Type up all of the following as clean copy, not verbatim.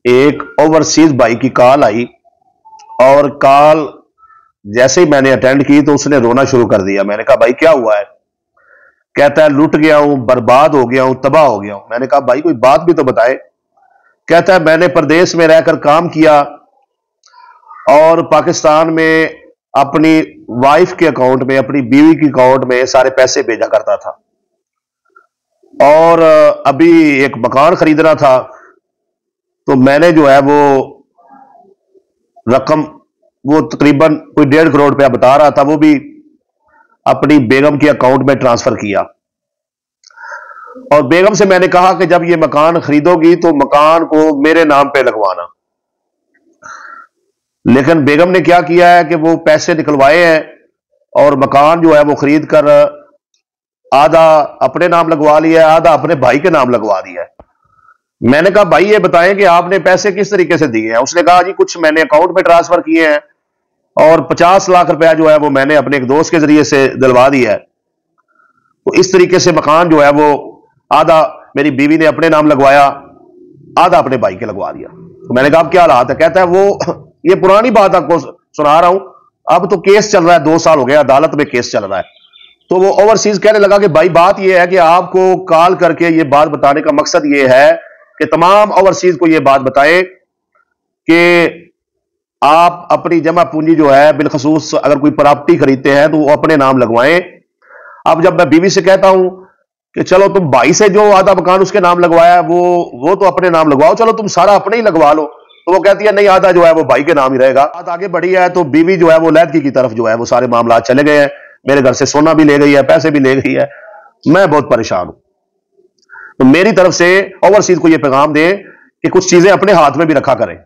एक ओवरसीज भाई की कॉल आई और कॉल जैसे ही मैंने अटेंड की तो उसने रोना शुरू कर दिया। मैंने कहा भाई क्या हुआ है? कहता है लुट गया हूं, बर्बाद हो गया हूं, तबाह हो गया हूं। मैंने कहा भाई कोई बात भी तो बताए। कहता है मैंने प्रदेश में रहकर काम किया और पाकिस्तान में अपनी वाइफ के अकाउंट में, अपनी बीवी के अकाउंट में सारे पैसे भेजा करता था और अभी एक मकान खरीदना था तो मैंने जो है वो रकम, वो तकरीबन कोई 1.5 करोड़ रुपया बता रहा था, वो भी अपनी बेगम के अकाउंट में ट्रांसफर किया। और बेगम से मैंने कहा कि जब ये मकान खरीदोगी तो मकान को मेरे नाम पे लगवाना। लेकिन बेगम ने क्या किया है कि वो पैसे निकलवाए हैं और मकान जो है वो खरीद कर आधा अपने नाम लगवा लिया है, आधा अपने भाई के नाम लगवा दिया है। मैंने कहा भाई ये बताएं कि आपने पैसे किस तरीके से दिए हैं? उसने कहा जी कुछ मैंने अकाउंट में ट्रांसफर किए हैं और 50 लाख रुपया जो है वो मैंने अपने एक दोस्त के जरिए से दिलवा दिया है। तो इस तरीके से मकान जो है वो आधा मेरी बीवी ने अपने नाम लगवाया, आधा अपने भाई के लगवा दिया। तो मैंने कहा अब क्या हालात है? कहता है वो ये पुरानी बात आपको सुना रहा हूं, अब तो केस चल रहा है, 2 साल हो गए अदालत में केस चल रहा है। तो वो ओवरसीज कहने लगा कि भाई बात ये है कि आपको कॉल करके ये बात बताने का मकसद ये है कि तमाम ओवरसीज को ये बात बताएं कि आप अपनी जमा पूंजी जो है बिलखसूस अगर कोई प्रॉपर्टी खरीदते हैं तो वो अपने नाम लगवाएं। अब जब मैं बीवी से कहता हूं कि चलो तुम भाई से जो आधा मकान उसके नाम लगवाया वो तो अपने नाम लगवाओ, चलो तुम सारा अपने ही लगवा लो, तो वो कहती है नहीं आधा जो है वो भाई के नाम ही रहेगा। बात आगे बढ़ी है तो बीवी जो है वो लैदगी की तरफ जो है वो सारे मामला चले गए हैं। मेरे घर से सोना भी ले गई है, पैसे भी ले गई है, मैं बहुत परेशान हूं। तो मेरी तरफ से ओवरसीज को यह पैगाम दें कि कुछ चीजें अपने हाथ में भी रखा करें।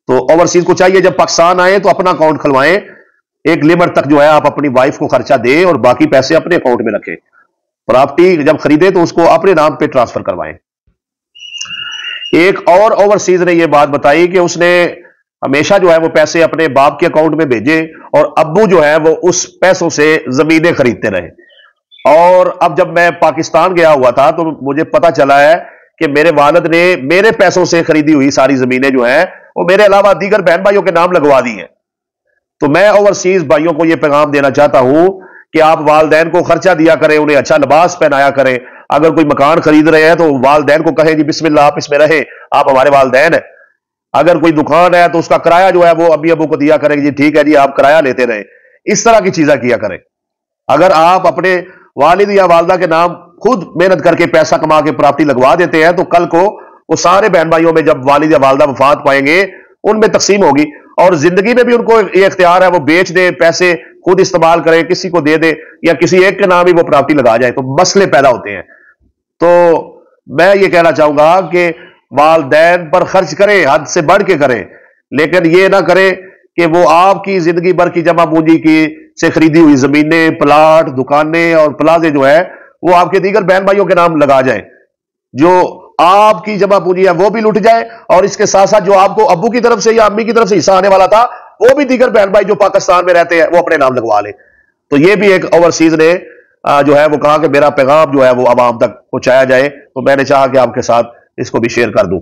तो ओवरसीज को चाहिए जब पाकिस्तान आए तो अपना अकाउंट खुलवाएं, एक लिमिट तक जो है आप अपनी वाइफ को खर्चा दें और बाकी पैसे अपने अकाउंट में रखें। प्रॉपर्टी जब खरीदे तो उसको अपने नाम पे ट्रांसफर करवाएं। एक और ओवरसीज ने यह बात बताई कि उसने हमेशा जो है वो पैसे अपने बाप के अकाउंट में भेजे और अब्बू जो है वो उस पैसों से जमीनें खरीदते रहे। और अब जब मैं पाकिस्तान गया हुआ था तो मुझे पता चला है कि मेरे वालिद ने मेरे पैसों से खरीदी हुई सारी जमीनें जो हैं वो मेरे अलावा दीगर बहन भाइयों के नाम लगवा दी हैं। तो मैं ओवरसीज भाइयों को यह पैगाम देना चाहता हूं कि आप वालदैन को खर्चा दिया करें, उन्हें अच्छा लिबास पहनाया करें। अगर कोई मकान खरीद रहे हैं तो वालदैन को कहें जी बिस्मिल्लाह आप इसमें रहे, आप हमारे वालदैन हैं। अगर कोई दुकान है तो उसका किराया जो है वो अभी अबू को दिया करें जी ठीक है जी आप किराया लेते रहे। इस तरह की चीजें किया करें। अगर आप अपने वालिद या वालदा के नाम खुद मेहनत करके पैसा कमा के प्रॉपर्टी लगवा देते हैं तो कल को वो सारे बहन भाइयों में जब वालिद या वालदा वफात पाएंगे उनमें तकसीम होगी और जिंदगी में भी उनको ये इख्तियार है वो बेच दे, पैसे खुद इस्तेमाल करें, किसी को दे दे या किसी एक के नाम ही वो प्रॉपर्टी लगा जाए, तो मसले पैदा होते हैं। तो मैं ये कहना चाहूंगा कि वालदैन पर खर्च करें, हद से बढ़ के करें, लेकिन ये ना करें कि वो आपकी जिंदगी भर की जमा पूंजी की से खरीदी हुई जमीनें, प्लाट, दुकानें और प्लाजे जो है वो आपके दीगर बहन भाइयों के नाम लगा जाए। जो आपकी जमा पूंजी है वो भी लुट जाए और इसके साथ साथ जो आपको अब्बू की तरफ से या अम्मी की तरफ से हिस्सा आने वाला था वो भी दीगर बहन भाई जो पाकिस्तान में रहते हैं वो अपने नाम लगवा ले। तो ये भी एक ओवरसीज ने जो है वो कहा कि मेरा पैगाम जो है वो आवाम तक पहुंचाया जाए, तो मैंने चाहा कि आपके साथ इसको भी शेयर कर दूं।